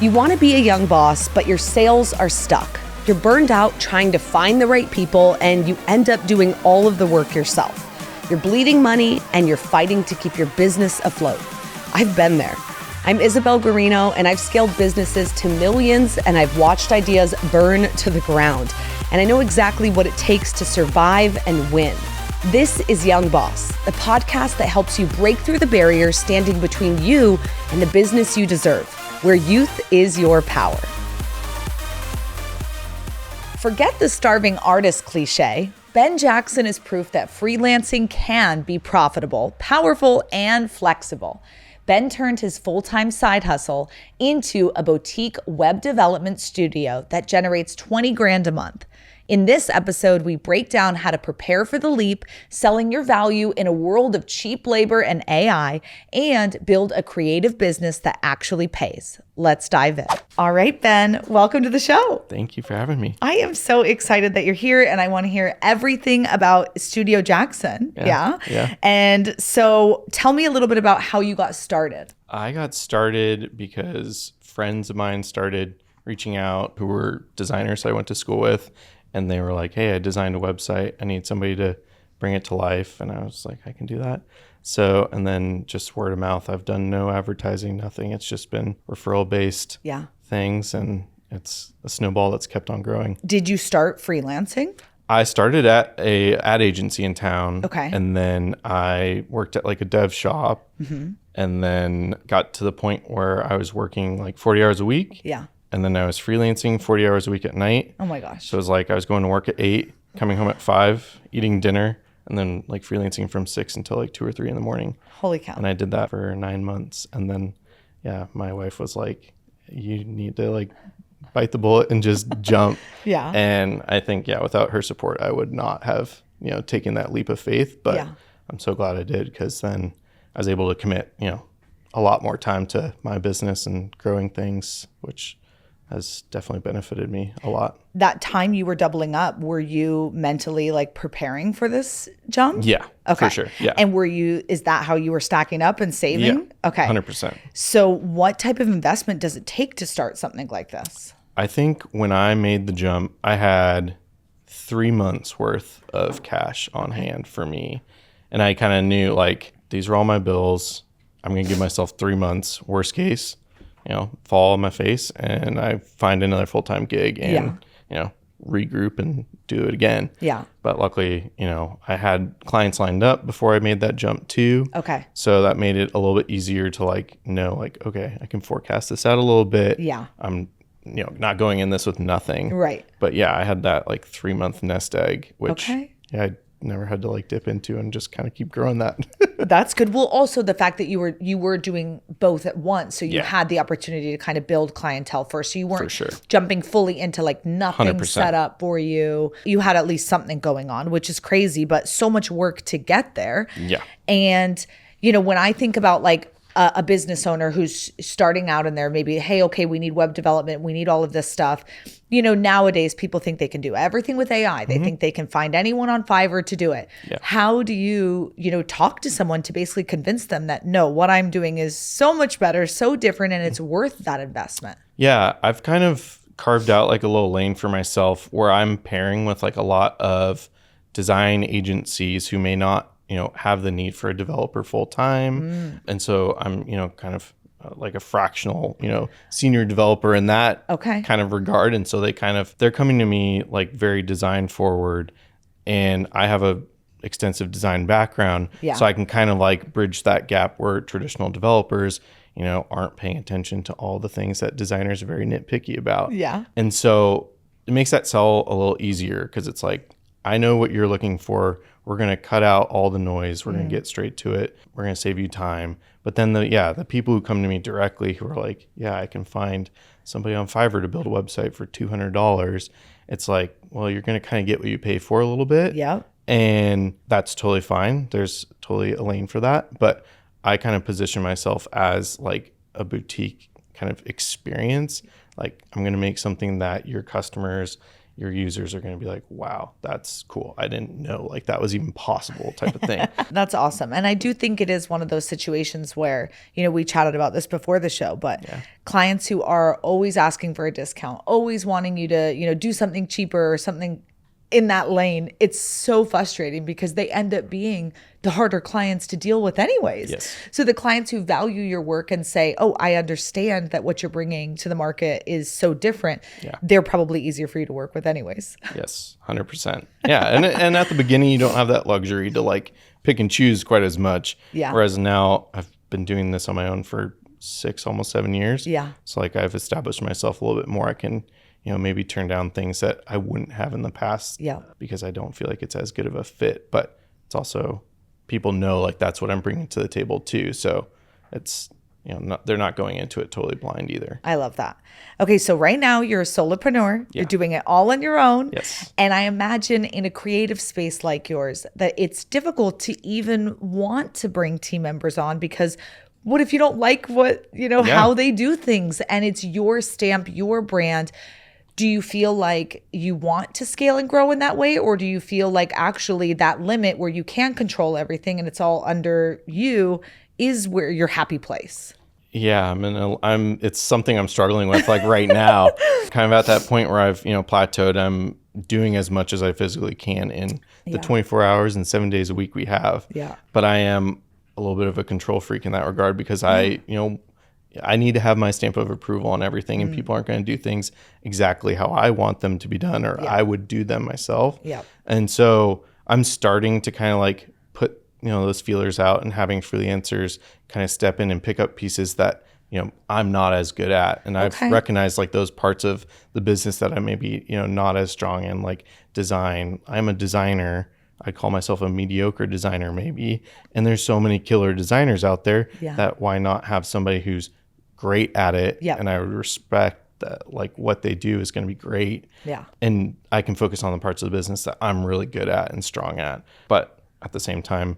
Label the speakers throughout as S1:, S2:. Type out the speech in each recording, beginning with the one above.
S1: You want to be a young boss, but your sales are stuck. You're burned out trying to find the right people, and you end up doing all of the work yourself. You're bleeding money, and you're fighting to keep your business afloat. I've been there. I'm Isabelle Guarino, and I've scaled businesses to millions, and I've watched ideas burn to the ground. And I know exactly what it takes to survive and win. This is Young Boss, the podcast that helps you break through the barriers standing between you and the business you deserve, where youth is your power. Forget the starving artist cliche. Ben Jackson is proof that freelancing can be profitable, powerful, and flexible. Ben turned his full-time side hustle into a boutique web development studio that generates 20 grand a month. In this episode, we break down how to prepare for the leap, selling your value in a world of cheap labor and AI, and build a creative business that actually pays. Let's dive in. All right, Ben, welcome to the show.
S2: Thank you for having me.
S1: I am so excited that you're here, and I want to hear everything about Studio Jackson. Yeah. And so tell me a little bit about how you got started.
S2: I got started because friends of mine started reaching out who were designers I went to school with. And they were like, hey, I designed a website. I need somebody to bring it to life. And I was like, I can do that. So, and then just word of mouth. I've done no advertising, nothing. It's just been referral-based things. And it's a snowball that's kept on growing.
S1: Did you start freelancing?
S2: I started at a ad agency in town.
S1: Okay.
S2: And then I worked at like a dev shop. Mm-hmm. And then got to the point where I was working like 40 hours a week.
S1: Yeah.
S2: And then I was freelancing 40 hours a week at night.
S1: Oh my gosh.
S2: So it was like I was going to work at 8, coming home at 5, eating dinner, and then like freelancing from 6 until like 2 or 3 in the morning.
S1: Holy cow.
S2: And I did that for 9 months. And then, my wife was like, you need to like bite the bullet and just jump.
S1: Yeah.
S2: And I think, without her support, I would not have, taken that leap of faith. But I'm so glad I did, because then I was able to commit, a lot more time to my business and growing things, which has definitely benefited me a lot.
S1: That time you were doubling up, were you mentally like preparing for this jump?
S2: Yeah,
S1: okay.
S2: For sure. Yeah.
S1: And is that how you were stacking up and saving?
S2: Yeah,
S1: okay.
S2: 100%.
S1: So what type of investment does it take to start something like this?
S2: I think when I made the jump, I had 3 months worth of cash on hand for me. And I kind of knew like, these are all my bills. I'm going to give myself 3 months, worst case, fall on my face, and I find another full-time gig and, regroup and do it again.
S1: Yeah.
S2: But luckily, I had clients lined up before I made that jump too.
S1: Okay.
S2: So that made it a little bit easier to like know like, okay, I can forecast this out a little bit.
S1: Yeah.
S2: I'm, not going in this with nothing.
S1: Right.
S2: But I had that like 3-month nest egg, which I never had to like dip into and just kind of keep growing that.
S1: That's good. Well, also the fact that you were doing both at once, so you had the opportunity to kind of build clientele first. So you weren't jumping fully into like nothing
S2: 100%.
S1: set up for you. You had at least something going on, which is crazy, but so much work to get there.
S2: Yeah.
S1: And when I think about like a business owner who's starting out in there, maybe, hey, okay, we need web development, we need all of this stuff. Nowadays people think they can do everything with AI. They think they can find anyone on Fiverr to do it. Yeah. How do you, talk to someone to basically convince them that, no, what I'm doing is so much better, so different, and it's worth that investment?
S2: Yeah, I've kind of carved out like a little lane for myself where I'm pairing with like a lot of design agencies who may not have the need for a developer full time. And so I'm, kind of like a fractional, senior developer in that kind of regard. And so they're coming to me like very design forward, and I have a extensive design background. Yeah. So I can kind of like bridge that gap where traditional developers, aren't paying attention to all the things that designers are very nitpicky about.
S1: Yeah.
S2: And so it makes that sell a little easier, because it's like, I know what you're looking for. We're going to cut out all the noise. We're going to get straight to it. We're going to save you time. But then the people who come to me directly who are like, I can find somebody on Fiverr to build a website for $200. It's like, well, you're going to kind of get what you pay for a little bit.
S1: Yeah.
S2: And that's totally fine. There's totally a lane for that. But I kind of position myself as like a boutique kind of experience. Like, I'm going to make something that your customers, your users are going to be like, wow, that's cool. I didn't know like that was even possible type of thing.
S3: That's awesome. And I do think it is one of those situations where, we chatted about this before the show, but clients who are always asking for a discount, always wanting you to, do something cheaper or something in that lane, it's so frustrating because they end up being the harder clients to deal with anyways.
S2: Yes.
S3: So the clients who value your work and say, oh, I understand that what you're bringing to the market is so different, they're probably easier for you to work with anyways.
S2: Yes, 100%. Yeah, and at the beginning, you don't have that luxury to like pick and choose quite as much.
S3: Yeah.
S2: Whereas now I've been doing this on my own for 6, almost 7 years.
S3: Yeah.
S2: So like I've established myself a little bit more. I can maybe turn down things that I wouldn't have in the past because I don't feel like it's as good of a fit. But it's also, people know like that's what I'm bringing to the table too. So it's, they're not going into it totally blind either.
S3: I love that. Okay, so right now you're a solopreneur. You're doing it all on your own.
S2: Yes.
S3: And I imagine in a creative space like yours that it's difficult to even want to bring team members on because what if you don't like what, how they do things and it's your stamp, your brand? Do you feel like you want to scale and grow in that way? Or do you feel like actually that limit where you can control everything and it's all under you is where your happy place?
S2: Yeah, it's something I'm struggling with like right now, kind of at that point where I've, plateaued. I'm doing as much as I physically can in the 24 hours and 7 days a week we have.
S3: Yeah.
S2: But I am a little bit of a control freak in that regard because I need to have my stamp of approval on everything and people aren't going to do things exactly how I want them to be done or I would do them myself.
S3: Yeah.
S2: And so I'm starting to kind of like put, those feelers out and having freelancers kind of step in and pick up pieces that, I'm not as good at. And I've recognized like those parts of the business that I maybe, not as strong in, like design. I'm a designer. I call myself a mediocre designer maybe. And there's so many killer designers out there that why not have somebody who's great at it.
S3: Yeah.
S2: And I would respect that like what they do is going to be great.
S3: Yeah.
S2: And I can focus on the parts of the business that I'm really good at and strong at. But at the same time,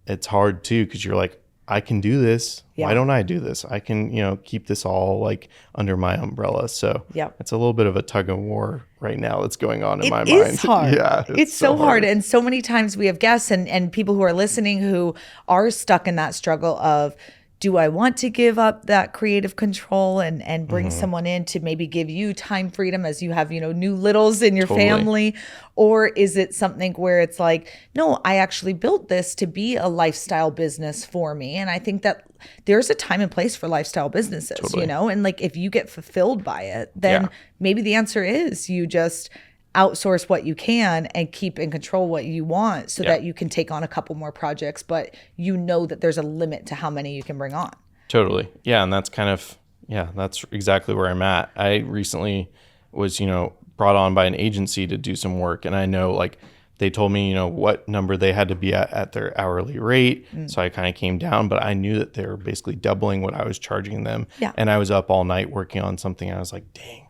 S2: it's hard too, because you're like, I can do this.
S3: Yeah.
S2: Why don't I do this? I can, keep this all like under my umbrella. So it's a little bit of a tug of war right now that's going on in my mind.
S3: It is hard.
S2: Yeah,
S3: it's so hard. And so many times we have guests and people who are listening who are stuck in that struggle of, do I want to give up that creative control and bring someone in to maybe give you time freedom as you have, new littles in your family? Or is it something where it's like, no, I actually built this to be a lifestyle business for me. And I think that there's a time and place for lifestyle businesses, and like if you get fulfilled by it, then maybe the answer is you just outsource what you can and keep in control what you want so that you can take on a couple more projects, but that there's a limit to how many you can bring on.
S2: Totally. Yeah. And that's that's exactly where I'm at. I recently was, brought on by an agency to do some work. And I know like they told me, what number they had to be at their hourly rate. So I kind of came down, but I knew that they were basically doubling what I was charging them. Yeah. And I was up all night working on something. I was like, dang.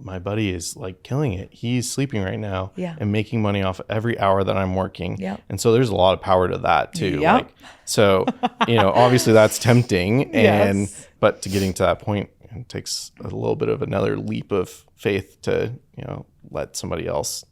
S2: My buddy is like killing it. He's sleeping right now and making money off every hour that I'm working.
S3: Yeah.
S2: And so there's a lot of power to that too. Yeah. Like, so, obviously that's tempting. But to getting to that point, it takes a little bit of another leap of faith to, let somebody else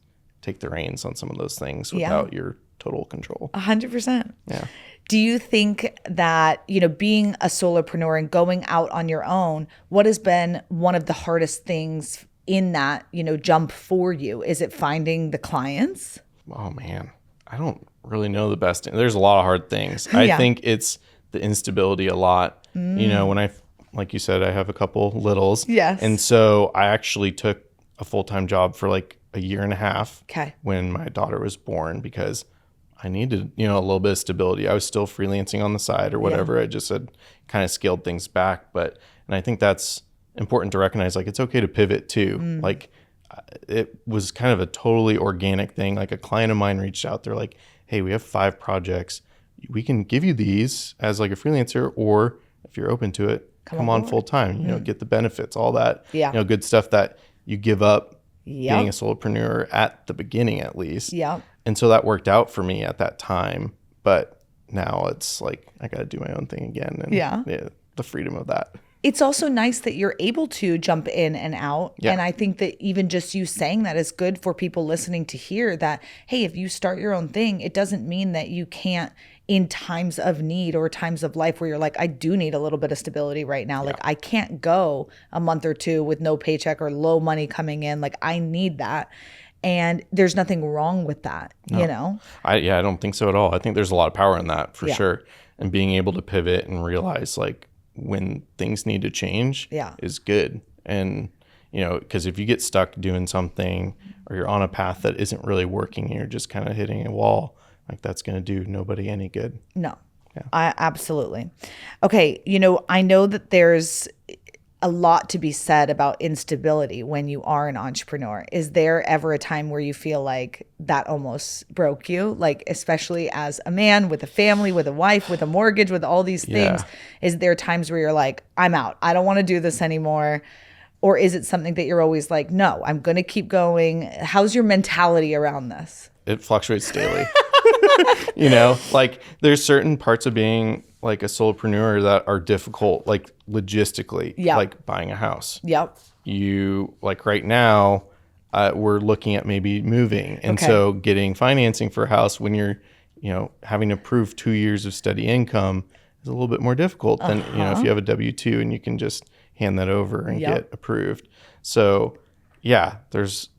S2: take the reins on some of those things without your total control.
S3: 100%.
S2: Yeah.
S3: Do you think that, being a solopreneur and going out on your own, what has been one of the hardest things in that, jump for you? Is it finding the clients?
S2: Oh, man. I don't really know the best. There's a lot of hard things. I think it's the instability a lot. When like you said, I have a couple littles.
S3: Yes.
S2: And so I actually took a full-time job for like a year and a half when my daughter was born because I needed, a little bit of stability. I was still freelancing on the side or whatever. I just had kind of scaled things back. And I think that's important to recognize, like, it's okay to pivot too. Like it was kind of a totally organic thing. Like a client of mine reached out. They're like, hey, we have 5 projects. We can give you these as like a freelancer, or if you're open to it, come on full time, get the benefits, all that, good stuff that you give up being a solopreneur at the beginning, at least.
S3: Yeah.
S2: And so that worked out for me at that time. But now it's like, I got to do my own thing again. And the freedom of that.
S3: It's also nice that you're able to jump in and out.
S2: Yeah.
S3: And I think that even just you saying that is good for people listening to hear that, hey, if you start your own thing, it doesn't mean that you can't, in times of need or times of life where you're like, I do need a little bit of stability right now. Like I can't go a month or two with no paycheck or low money coming in. Like I need that. And there's nothing wrong with that, you know?
S2: I don't think so at all. I think there's a lot of power in that for sure. And being able to pivot and realize like when things need to change is good. And, you know, because if you get stuck doing something or you're on a path that isn't really working and you're just kind of hitting a wall, like that's going to do nobody any good.
S3: No, absolutely. Okay. You know, I know that there's a lot to be said about instability when you are an entrepreneur. Is there ever a time where you feel like that almost broke you? Like, especially as a man with a family, with a wife, with a mortgage, with all these things, is there times where you're like, I'm out, I don't want to do this anymore? Or is it something that you're always like, no, I'm going to keep going? How's your mentality around this?
S2: It fluctuates daily. You know, like there's certain parts of being like a solopreneur that are difficult, like logistically, like buying a house.
S3: Yep.
S2: You like right now, we're looking at maybe moving. And so getting financing for a house when you're, you know, having to prove 2 years of steady income is a little bit more difficult than, you know, if you have a W-2 and you can just hand that over and get approved. So yeah, there's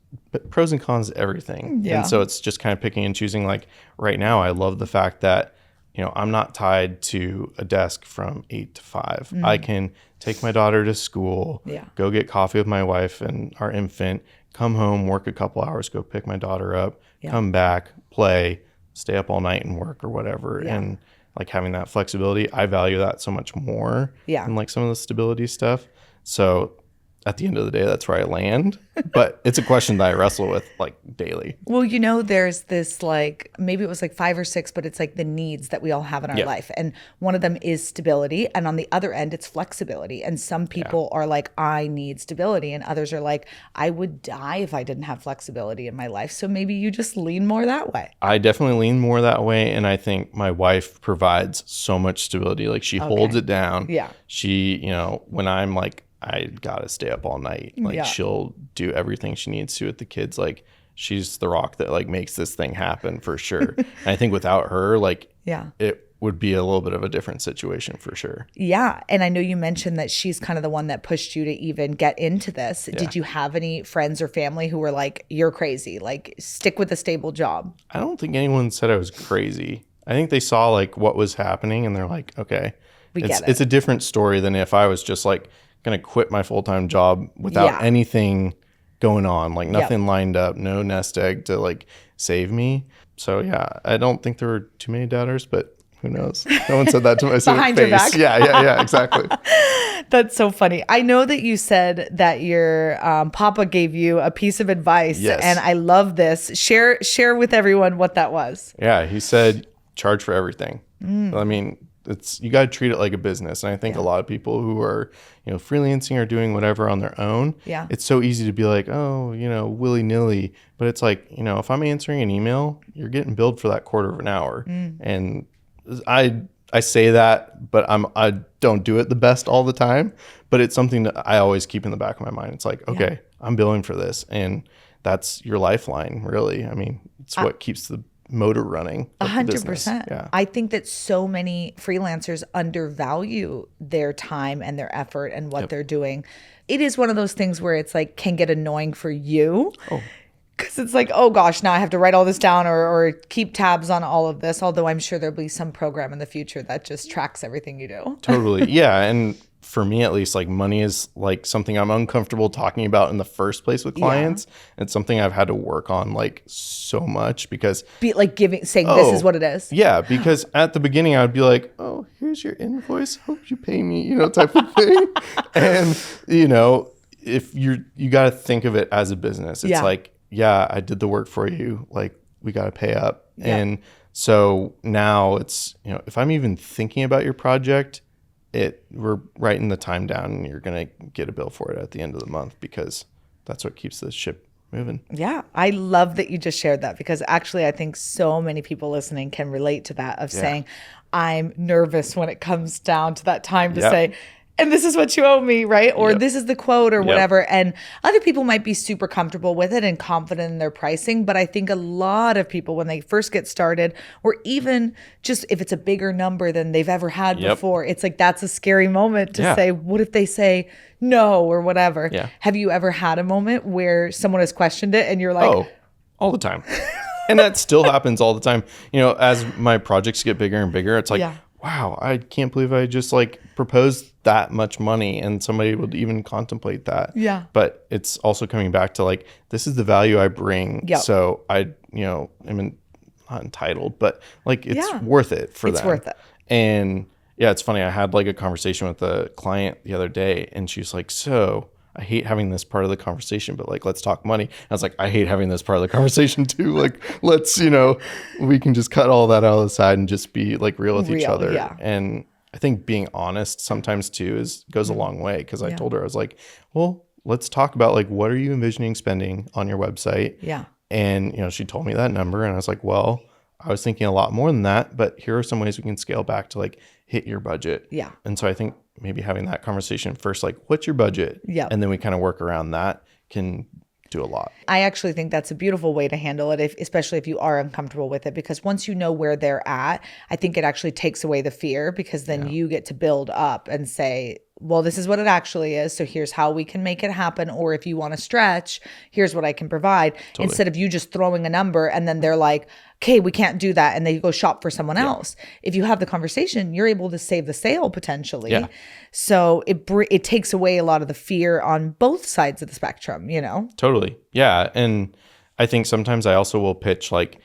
S2: pros and cons to everything.
S3: Yeah.
S2: And so it's just kind of picking and choosing. Like right now, I love the fact that, you know, I'm not tied to a desk from 8 to 5. I can take my daughter to school, go get coffee with my wife and our infant, come home, work a couple hours, go pick my daughter up, come back, play, stay up all night and work or whatever. And like having that flexibility, I value that so much more than like some of the stability stuff. So at the end of the day, that's where I land. But it's a question that I wrestle with like daily.
S3: Well, you know, there's this like, maybe it was like 5 or 6, but it's like the needs that we all have in our life. And one of them is stability. And on the other end, it's flexibility. And some people are like, I need stability. And others are like, I would die if I didn't have flexibility in my life. So maybe you just lean more that way.
S2: I definitely lean more that way. And I think my wife provides so much stability. Like she holds it down.
S3: Yeah.
S2: She, you know, when I'm like, I gotta stay up all night. Like she'll do everything she needs to with the kids. Like she's the rock that like makes this thing happen for sure. And I think without her, like it would be a little bit of a different situation for sure.
S3: Yeah. And I know you mentioned that she's kind of the one that pushed you to even get into this. Yeah. Did you have any friends or family who were like, you're crazy, like stick with a stable job?
S2: I don't think anyone said I was crazy. I think they saw like what was happening and they're like, okay, it's a different story than if I was just like going to quit my full-time job without anything going on, like nothing lined up, no nest egg to like save me. So yeah, I don't think there were too many doubters, but who knows? No one said that to my
S3: Behind
S2: face.
S3: Your back.
S2: Yeah, exactly.
S3: That's so funny. I know that you said that your papa gave you a piece of advice, and I love this. Share with everyone what that was.
S2: Yeah, he said, charge for everything. I mean, you got to treat it like a business. And I think a lot of people who are, you know, freelancing or doing whatever on their own, it's so easy to be like, oh, you know, willy-nilly. But it's like, you know, if I'm answering an email, you're getting billed for that quarter of an hour. And I say that, but I don't do it the best all the time. But it's something that I always keep in the back of my mind. It's like, okay, I'm billing for this. And that's your lifeline, really. I mean, it's what keeps the motor running.
S3: 100%.
S2: Yeah.
S3: I think that so many freelancers undervalue their time and their effort and what they're doing. It is one of those things where it's like can get annoying for you. Because it's like, oh gosh, now I have to write all this down or keep tabs on all of this. Although I'm sure there'll be some program in the future that just tracks everything you do.
S2: Totally. Yeah. And for me, at least, like money is like something I'm uncomfortable talking about in the first place with clients. It's something I've had to work on like so much because
S3: saying this is what it is.
S2: Yeah. Because at the beginning I would be like, oh, here's your invoice. Hope you pay me, you know, type of thing. And, you know, if you got to think of it as a business. It's like, yeah, I did the work for you. Like we got to pay up. And so now it's, you know, if I'm even thinking about your project, we're writing the time down and you're going to get a bill for it at the end of the month because that's what keeps the ship moving. Yeah.
S3: I love that you just shared that because actually I think so many people listening can relate to that of saying, I'm nervous when it comes down to that time to say, and this is what you owe me, right? Or
S2: Yep.
S3: this is the quote or
S2: Yep.
S3: whatever. And other people might be super comfortable with it and confident in their pricing. But I think a lot of people, when they first get started, or even just if it's a bigger number than they've ever had
S2: Yep.
S3: before, it's like that's a scary moment to
S2: Yeah.
S3: say, what if they say no or whatever?
S2: Yeah.
S3: Have you ever had a moment where someone has questioned it and you're like,
S2: Oh, all the time. And that still happens all the time. You know, as my projects get bigger and bigger, it's like,
S3: Yeah.
S2: wow, I can't believe I just like proposed that much money and somebody would even contemplate that.
S3: Yeah.
S2: But it's also coming back to like, this is the value I bring.
S3: Yep.
S2: So I, not entitled, but like it's
S3: Yeah.
S2: worth it for them.
S3: It's worth it.
S2: And yeah, it's funny. I had like a conversation with a client the other day and she's like, so I hate having this part of the conversation, but like, let's talk money. I was like, I hate having this part of the conversation too. Like, let's, we can just cut all that out of the side and just be like real with each other.
S3: Yeah.
S2: And I think being honest sometimes too goes a long way. Cause I told her, I was like, well, let's talk about like, what are you envisioning spending on your website?
S3: Yeah.
S2: And, she told me that number and I was like, well, I was thinking a lot more than that, but here are some ways we can scale back to like hit your budget.
S3: Yeah.
S2: And so I think maybe having that conversation first, like what's your budget?
S3: Yeah.
S2: And then we kind of work around that can do a lot.
S3: I actually think that's a beautiful way to handle it, especially if you are uncomfortable with it, because once you know where they're at, I think it actually takes away the fear, because then you get to build up and say, well, this is what it actually is. So here's how we can make it happen. Or if you want to stretch, here's what I can provide.
S2: Totally.
S3: Instead of you just throwing a number and then they're like, okay, we can't do that. And they go shop for someone else. If you have the conversation, you're able to save the sale potentially.
S2: Yeah.
S3: So it takes away a lot of the fear on both sides of the spectrum,
S2: Totally. Yeah. And I think sometimes I also will pitch like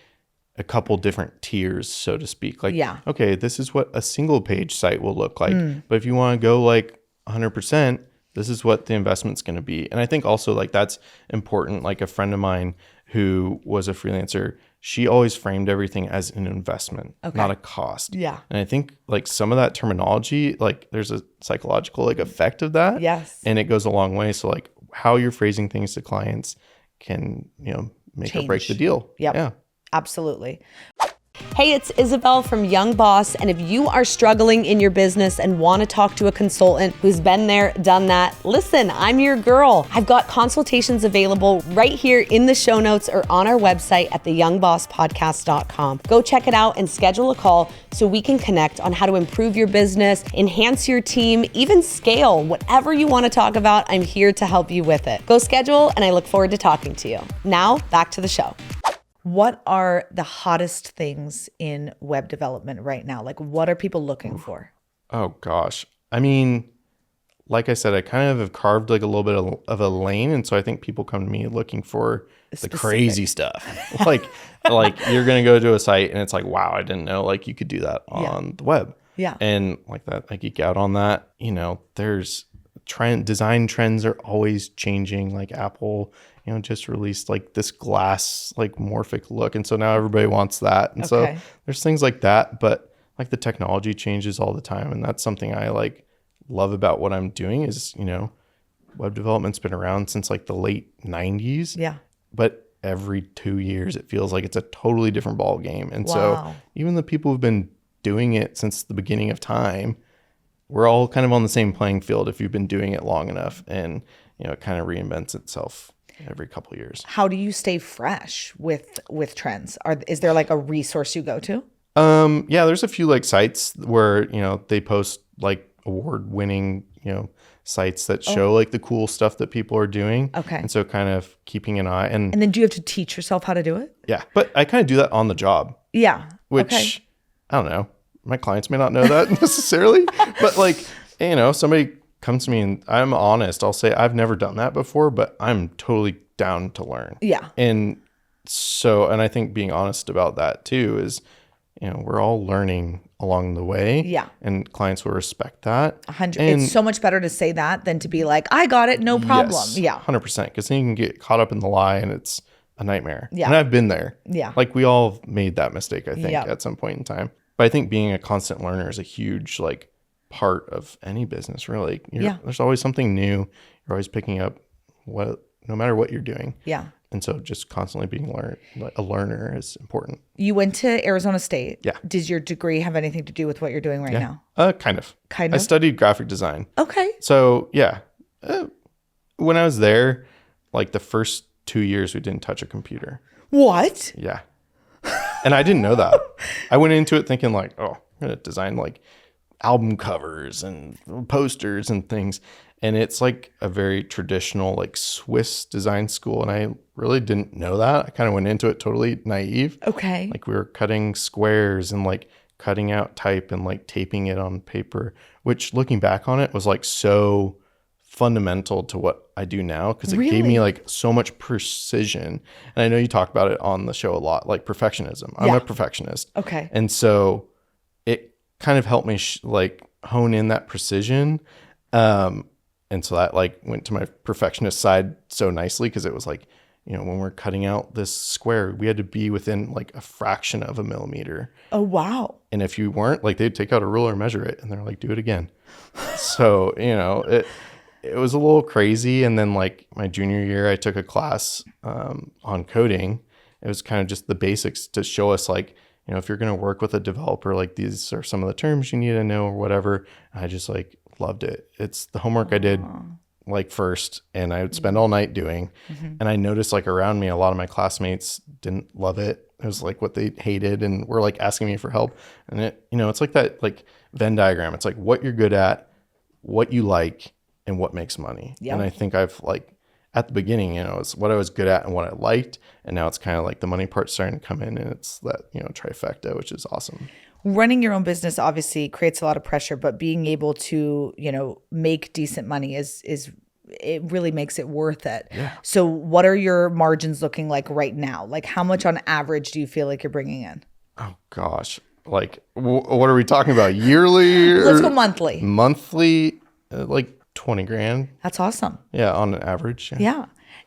S2: a couple different tiers, so to speak. Like, okay, this is what a single page site will look like. But if you want to go like 100%, this is what the investment's going to be. And I think also like that's important. Like a friend of mine who was a freelancer, she always framed everything as an investment, not a cost.
S3: Yeah.
S2: And I think like some of that terminology, like there's a psychological like effect of that.
S3: Yes.
S2: And it goes a long way. So like how you're phrasing things to clients can, make or break the deal.
S3: Yep.
S2: Yeah.
S3: Absolutely.
S1: Hey, it's Isabelle from Young Boss, and if you are struggling in your business and want to talk to a consultant who's been there, done that, listen, I'm your girl. I've got consultations available right here in the show notes or on our website at theyoungbosspodcast.com. Go check it out and schedule a call so we can connect on how to improve your business, enhance your team, even scale. Whatever you want to talk about, I'm here to help you with it. Go schedule, and I look forward to talking to you. Now, back to the show.
S3: What are the hottest things in web development right now? Like, what are people looking for?
S2: Oh gosh. I mean, like I said, I kind of have carved like a little bit of a lane. And so I think people come to me looking for the crazy stuff. like you're going to go to a site and it's like, wow, I didn't know like you could do that on the web.
S3: Yeah.
S2: And like that, I geek out on that. There's design trends are always changing. Like Apple, just released like this glass, like morphic look. And so now everybody wants that. And so there's things like that, but like the technology changes all the time. And that's something I like love about what I'm doing is, web development's been around since like the late 90s.
S3: Yeah.
S2: But every 2 years, it feels like it's a totally different ball game. And so even the people who've been doing it since the beginning of time, we're all kind of on the same playing field if you've been doing it long enough. And, it kind of reinvents itself every couple of years.
S3: How do you stay fresh with trends? Is there like a resource you go to?
S2: Yeah, there's a few like sites where, they post like award-winning, sites that show like the cool stuff that people are doing.
S3: Okay.
S2: And so kind of keeping an eye and
S3: then do you have to teach yourself how to do it?
S2: yeah, but I kind of do that on the job.
S3: Yeah.
S2: Which I don't know. My clients may not know that necessarily, but like, somebody comes to me and I'm honest. I'll say I've never done that before, but I'm totally down to learn.
S3: Yeah.
S2: And so, and I think being honest about that too is, we're all learning along the way.
S3: Yeah.
S2: And clients will respect that.
S3: 100.
S2: And
S3: It's so much better to say that than to be like, I got it, no problem.
S2: yes,
S3: Yeah.
S2: 100%. Because then you can get caught up in the lie and it's a nightmare.
S3: Yeah.
S2: And I've been there.
S3: Yeah.
S2: Like we all made that mistake, I think,
S3: Yeah.
S2: at some point in time. But I think being a constant learner is a huge like part of any business, really. There's always something new. You're always picking up no matter what you're doing.
S3: Yeah.
S2: And so just constantly being a learner is important.
S3: You went to Arizona State.
S2: Yeah.
S3: Does your degree have anything to do with what you're doing right now?
S2: Kind of.
S3: Kind
S2: I
S3: of?
S2: studied graphic design.
S3: Okay.
S2: So yeah, when I was there, like the first 2 years, we didn't touch a computer.
S3: What?
S2: Yeah. And I didn't know that. I went into it thinking like, oh, I'm going to design like album covers and posters and things. And it's like a very traditional like Swiss design school. And I really didn't know that. I kind of went into it totally naive.
S3: Okay.
S2: Like we were cutting squares and like cutting out type and like taping it on paper, which looking back on it was like so fundamental to what I do now, because it gave me like so much precision. And I know you talk about it on the show a lot, like perfectionism. I'm a perfectionist.
S3: Okay.
S2: And so it kind of helped me like hone in that precision. And so that like went to my perfectionist side so nicely, because it was like, you know, when we're cutting out this square, we had to be within like a fraction of a millimeter.
S3: Oh, wow.
S2: And if you weren't, like they'd take out a ruler, measure it, and they're like, do it again. So, you know, it was a little crazy. And then like my junior year, I took a class on coding. It was kind of just the basics to show us like, you know, if you're going to work with a developer, like these are some of the terms you need to know or whatever. I just like loved it. It's the homework I did like first, and I would spend all night doing. And I noticed like around me, a lot of my classmates didn't love it. It was like what they hated and were like asking me for help. And it, you know, it's like that like Venn diagram. It's like what you're good at, what you like, and what makes money.
S3: Yep.
S2: And I think I've like at the beginning, you know, it's what I was good at and what I liked. And now it's kind of like the money part starting to come in, and it's that, you know, trifecta, which is awesome.
S3: Running your own business obviously creates a lot of pressure, but being able to, you know, make decent money is it really makes it worth it.
S2: Yeah.
S3: So what are your margins looking like right now? Like how much on average do you feel like you're bringing in?
S2: Oh gosh. Like what are we talking about? Yearly?
S3: Let's go monthly.
S2: Monthly, like 20 grand.
S3: That's awesome.
S2: Yeah. On an average.
S3: Yeah.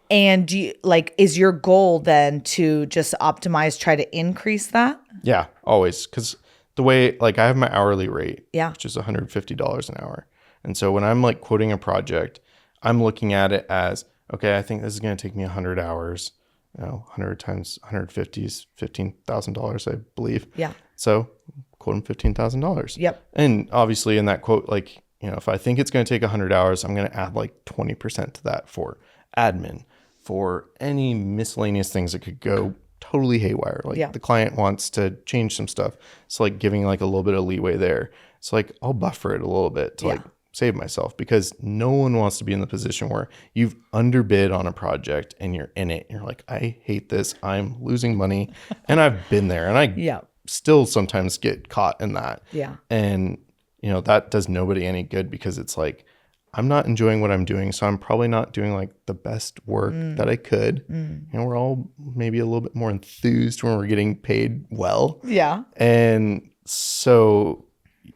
S3: And do you, like, is your goal then to just optimize, try to increase that?
S2: Yeah, always. Because the way, like I have my hourly rate, which is $150 an hour. And so when I'm like quoting a project, I'm looking at it as, okay, I think this is going to take me 100 hours. You know, 100 times 150 is $15,000, I believe.
S3: Yeah.
S2: So quote them $15,000.
S3: Yep.
S2: And obviously in that quote, like, you know, if I think it's going to take 100 hours, I'm going to add like 20% to that for admin, for any miscellaneous things that could go totally haywire. Like the client wants to change some stuff. So like giving like a little bit of leeway there. So like I'll buffer it a little bit to like save myself, because no one wants to be in the position where you've underbid on a project and you're in it. And you're like, I hate this. I'm losing money. And I've been there, and I still sometimes get caught in that. Yeah. And you know, that does nobody any good, because it's like, I'm not enjoying what I'm doing, so I'm probably not doing like the best work that I could. And we're all maybe a little bit more enthused when we're getting paid well. Yeah. And so,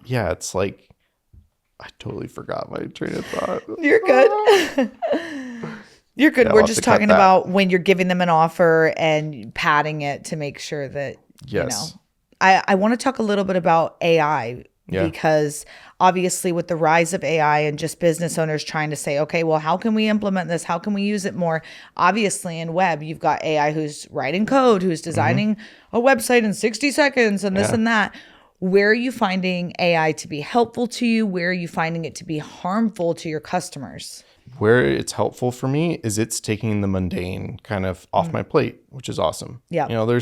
S2: yeah, it's like, I totally forgot my train of thought.
S3: You're good. You're good. We're just talking about when you're giving them an offer and padding it to make sure that, you know, I want to talk a little bit about AI. Yeah. Because obviously with the rise of AI and just business owners trying to say, okay, well, how can we implement this? How can we use it more? Obviously in web, you've got AI who's writing code, who's designing a website in 60 seconds and this and that. Where are you finding AI to be helpful to you? Where are you finding it to be harmful to your customers?
S2: Where it's helpful for me is it's taking the mundane kind of off my plate, which is awesome. Yeah. You know,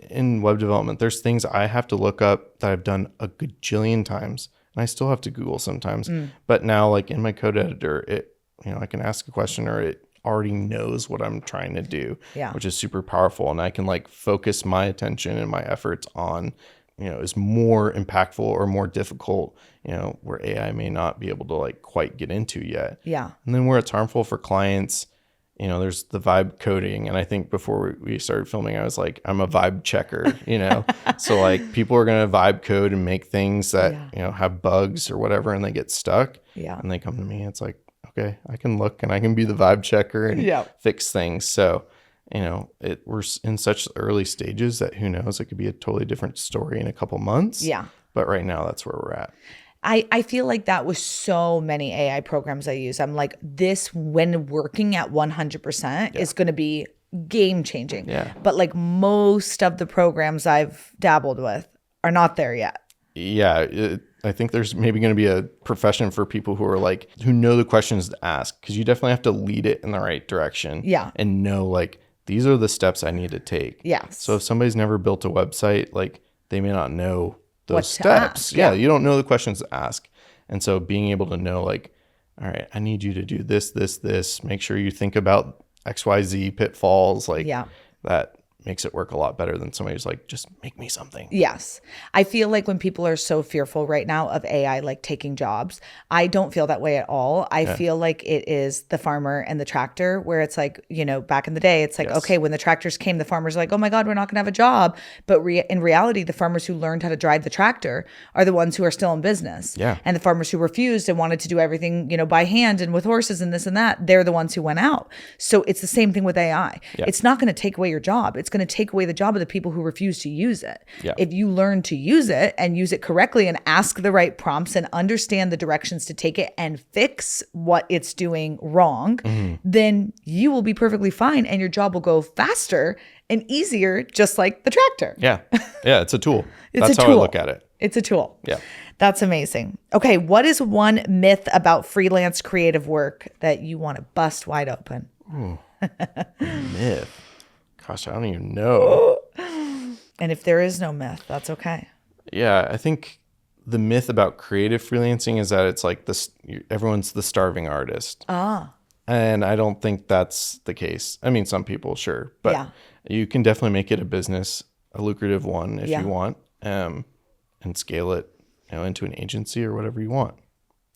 S2: in web development, there's things I have to look up that I've done a gajillion times, and I still have to Google sometimes. But now, like in my code editor, it, you know, I can ask a question, or it already knows what I'm trying to do, which is super powerful. And I can like focus my attention and my efforts on, you know, is more impactful or more difficult, you know, where AI may not be able to like quite get into yet. Yeah. And then where it's harmful for clients, you know, there's the vibe coding. And I think before we started filming, I was like, I'm a vibe checker, you know? So like people are going to vibe code and make things that, you know, have bugs or whatever, and they get stuck. Yeah. And they come to me. It's like, okay, I can look and I can be the vibe checker and fix things. So, you know, we're in such early stages that who knows, it could be a totally different story in a couple months. Yeah. But right now that's where we're at.
S3: I feel like that with so many AI programs I use. I'm like, this, when working at 100%, is going to be game changing.
S2: Yeah.
S3: But like most of the programs I've dabbled with are not there yet.
S2: Yeah. I think there's maybe going to be a profession for people who are like, who know the questions to ask, because you definitely have to lead it in the right direction.
S3: Yeah.
S2: And know like, these are the steps I need to take.
S3: Yes.
S2: So if somebody's never built a website, like they may not know those
S3: What to
S2: steps.
S3: ask,
S2: Yeah.
S3: yeah.
S2: You don't know the questions to ask. And so being able to know like, all right, I need you to do this, make sure you think about XYZ pitfalls, like that makes it work a lot better than somebody who's like, just make me something.
S3: Yes. I feel like when people are so fearful right now of AI like taking jobs, I don't feel that way at all. I feel like it is the farmer and the tractor, where it's like, you know, back in the day, it's like, okay, when the tractors came, the farmers are like, oh my God, we're not going to have a job. But in reality, the farmers who learned how to drive the tractor are the ones who are still in business.
S2: Yeah.
S3: And the farmers who refused and wanted to do everything, you know, by hand and with horses and this and that, they're the ones who went out. So it's the same thing with AI.
S2: Yeah.
S3: It's not going to take away your job. It's going to take away the job of the people who refuse to use it.
S2: Yeah.
S3: If you learn to use it and use it correctly and ask the right prompts and understand the directions to take it and fix what it's doing wrong, then you will be perfectly fine and your job will go faster and easier, just like the tractor.
S2: Yeah. Yeah. It's a tool.
S3: It's
S2: That's
S3: a
S2: how I
S3: tool.
S2: look at it.
S3: It's a tool.
S2: Yeah.
S3: That's amazing. Okay. What is one myth about freelance creative work that you want to bust wide open?
S2: Myth. Gosh, I don't even know.
S3: And if there is no myth, that's okay.
S2: Yeah, I think the myth about creative freelancing is that it's like this, everyone's the starving artist. And I don't think that's the case. I mean, some people, sure, but you can definitely make it a business, a lucrative one if you want, and scale it, you know, into an agency or whatever you want.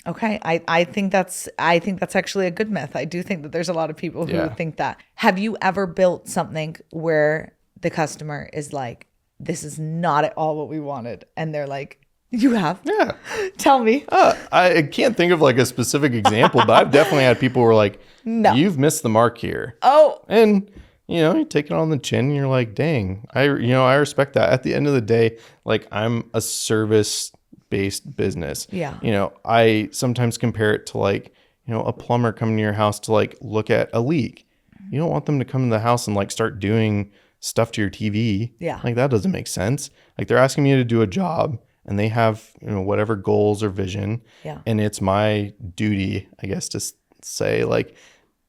S3: Okay. I think that's actually a good myth. I do think that there's a lot of people who think that. Have you ever built something where the customer is like, this is not at all what we wanted? And they're like, you have?
S2: Yeah.
S3: Tell me.
S2: I can't think of like a specific example, but I've definitely had people who are like,
S3: No.
S2: you've missed the mark here.
S3: Oh.
S2: And, you know, you take it on the chin and you're like, dang, I respect that. At the end of the day, like I'm a service-based business.
S3: Yeah.
S2: You know, I sometimes compare it to like, you know, a plumber coming to your house to like look at a leak. You don't want them to come to the house and like start doing stuff to your TV.
S3: Yeah.
S2: Like that doesn't make sense. Like they're asking me to do a job and they have, you know, whatever goals or vision.
S3: Yeah.
S2: And it's my duty, I guess, to say like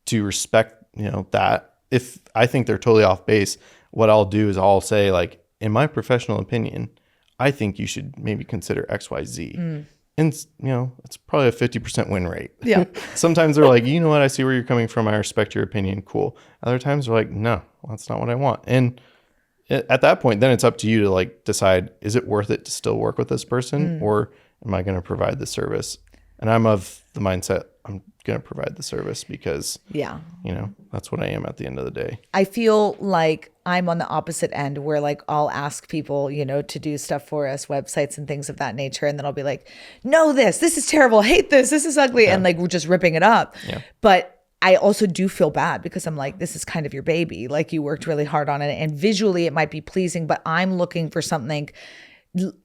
S2: to respect, you know, that. If I think they're totally off base, what I'll do is I'll say like, in my professional opinion, I think you should maybe consider XYZ. And, you know, it's probably a 50% win rate.
S3: Yeah.
S2: Sometimes they're like, you know what, I see where you're coming from. I respect your opinion. Cool. Other times they're like, no, that's not what I want. And at that point, then it's up to you to like decide, is it worth it to still work with this person or am I going to provide the service? And I'm of the mindset, I'm going to provide the service because, you know, that's what I am at the end of the day.
S3: I feel like I'm on the opposite end where like I'll ask people, you know, to do stuff for us, websites and things of that nature. And then I'll be like, no, this is terrible. Hate this. This is ugly. And like, we're just ripping it up.
S2: Yeah.
S3: But I also do feel bad because I'm like, this is kind of your baby. Like you worked really hard on it and visually it might be pleasing, but I'm looking for something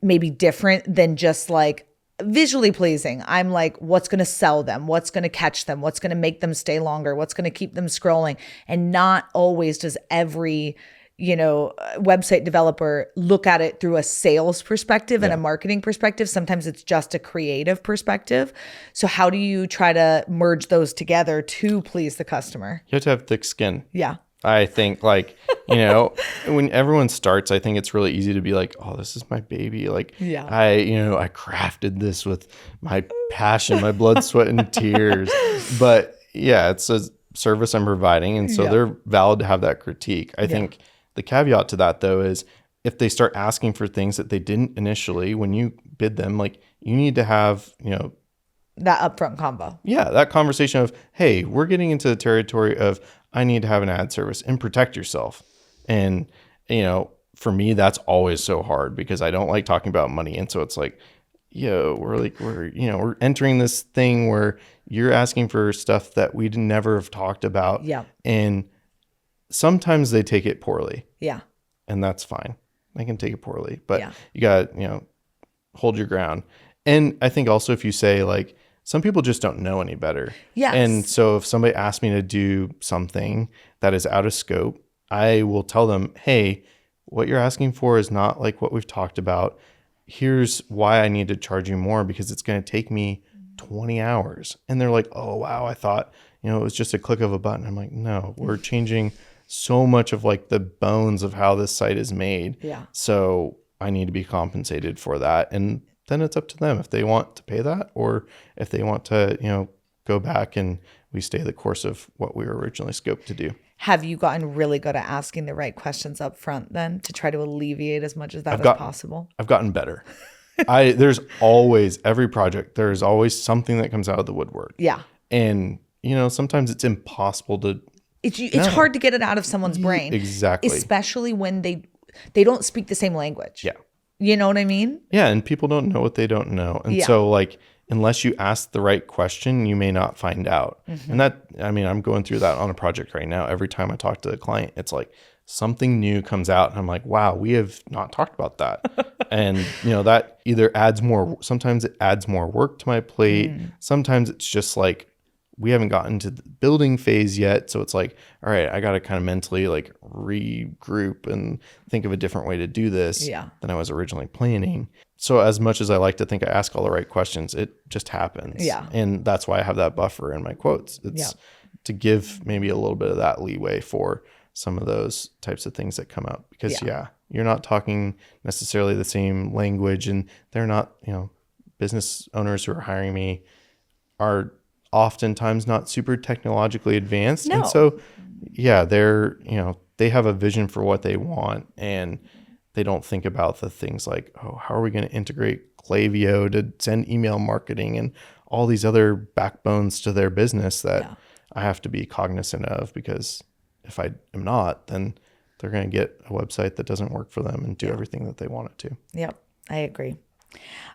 S3: maybe different than just like visually pleasing. I'm like, what's going to sell them? What's going to catch them? What's going to make them stay longer? What's going to keep them scrolling? And not always does every, you know, website developer look at it through a sales perspective and a marketing perspective. Sometimes it's just a creative perspective. So how do you try to merge those together to please the customer?
S2: You have to have thick skin.
S3: Yeah.
S2: I think like, you know, when everyone starts, I think it's really easy to be like, oh, this is my baby. Like I crafted this with my passion, my blood, sweat, and tears. But yeah, it's a service I'm providing. And so they're valid to have that critique. I think the caveat to that though, is if they start asking for things that they didn't initially, when you bid them, like you need to have, you know,
S3: that upfront combo.
S2: Yeah, that conversation of, hey, we're getting into the territory of I need to have an ad service and protect yourself. And, you know, for me, that's always so hard because I don't like talking about money. And so it's like, we're entering this thing where you're asking for stuff that we'd never have talked about.
S3: Yeah.
S2: And sometimes they take it poorly.
S3: Yeah.
S2: And that's fine. They can take it poorly, but you got to, you know, hold your ground. And I think also if you say like, some people just don't know any better.
S3: Yes.
S2: And so if somebody asks me to do something that is out of scope, I will tell them, hey, what you're asking for is not like what we've talked about. Here's why I need to charge you more, because it's going to take me 20 hours. And they're like, oh, wow, I thought, it was just a click of a button. I'm like, no, we're changing so much of like the bones of how this site is made.
S3: Yeah.
S2: So I need to be compensated for that. And then it's up to them if they want to pay that, or if they want to, go back and we stay the course of what we were originally scoped to do.
S3: Have you gotten really good at asking the right questions up front then to try to alleviate as much of that as possible?
S2: I've gotten better. There's always, every project, there's always something that comes out of the woodwork.
S3: Yeah.
S2: And, sometimes it's impossible to.
S3: It's hard to get it out of someone's brain.
S2: Exactly.
S3: Especially when they don't speak the same language.
S2: Yeah.
S3: You know what I mean?
S2: Yeah. And people don't know what they don't know. And so like, unless you ask the right question, you may not find out. And I'm going through that on a project right now. Every time I talk to the client, it's like something new comes out and I'm like, wow, we have not talked about that. And, that either sometimes it adds more work to my plate. Sometimes it's just like, we haven't gotten to the building phase yet. So it's like, all right, I got to kind of mentally like regroup and think of a different way to do this than I was originally planning. So as much as I like to think I ask all the right questions, it just happens. Yeah. And that's why I have that buffer in my quotes. It's to give maybe a little bit of that leeway for some of those types of things that come up, because you're not talking necessarily the same language, and they're not, business owners who are hiring me are oftentimes not super technologically advanced.
S3: No.
S2: And so, they're, they have a vision for what they want, and they don't think about the things like, oh, how are we going to integrate Klaviyo to send email marketing and all these other backbones to their business that I have to be cognizant of, because if I am not, then they're going to get a website that doesn't work for them and do everything that they want it to.
S3: Yep, I agree.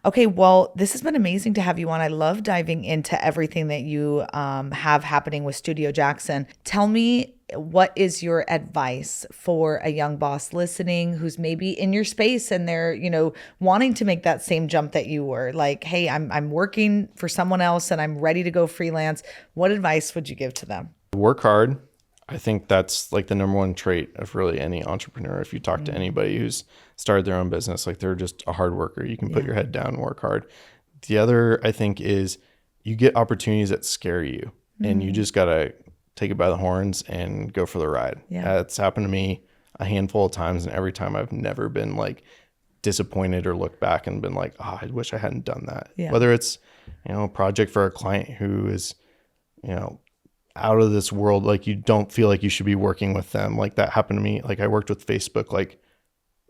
S3: Okay, well, this has been amazing to have you on. I love diving into everything that you have happening with Studio Jackson. Tell me, what is your advice for a young boss listening who's maybe in your space and they're, wanting to make that same jump that you were? Like, hey, I'm working for someone else and I'm ready to go freelance. What advice would you give to them?
S2: Work hard. I think that's like the number one trait of really any entrepreneur. If you talk to anybody who's started their own business, like they're just a hard worker. You can put your head down and work hard. The other, I think, is you get opportunities that scare you, and you just got to take it by the horns and go for the ride. Yeah. It's happened to me a handful of times, and every time I've never been like disappointed or looked back and been like, oh, I wish I hadn't done that. Yeah. Whether it's, a project for a client who is, out of this world, like you don't feel like you should be working with them. Like that happened to me. Like I worked with Facebook like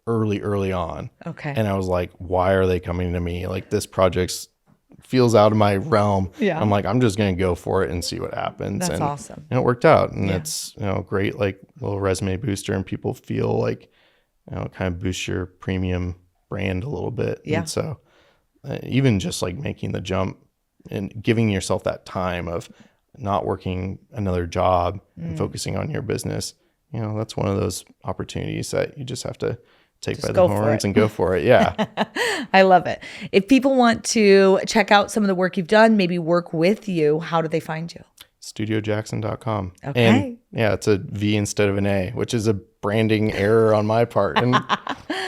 S2: early on. Okay. And I was like, why are they coming to me? Like this project feels out of my realm. Yeah. I'm like, I'm just going to go for it and see what happens.
S3: That's awesome.
S2: And it worked out. And it's, great, like little resume booster, and people feel like, kind of boost your premium brand a little bit. Yeah. And so even just like making the jump and giving yourself that time of not working another job and focusing on your business, that's one of those opportunities that you just have to take by the horns and go for it. Yeah.
S3: I love it. If people want to check out some of the work you've done, maybe work with you, how do they find you?
S2: StudioJackson.com.
S3: Okay.
S2: And it's a V instead of an A, which is a branding error on my part. And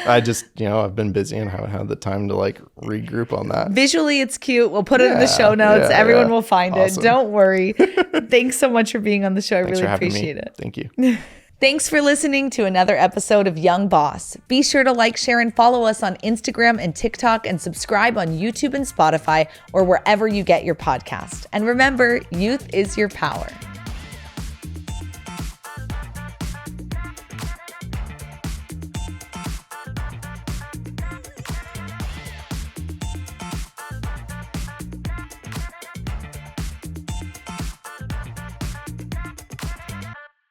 S2: I just, I've been busy and haven't had the time to like regroup on that.
S3: Visually, it's cute. We'll put it in the show notes. Everyone will find it. Don't worry. Thanks so much for being on the show. I really appreciate it.
S2: Thank you.
S3: Thanks for listening to another episode of Young Boss. Be sure to like, share, and follow us on Instagram and TikTok, and subscribe on YouTube and Spotify or wherever you get your podcast. And remember, youth is your power.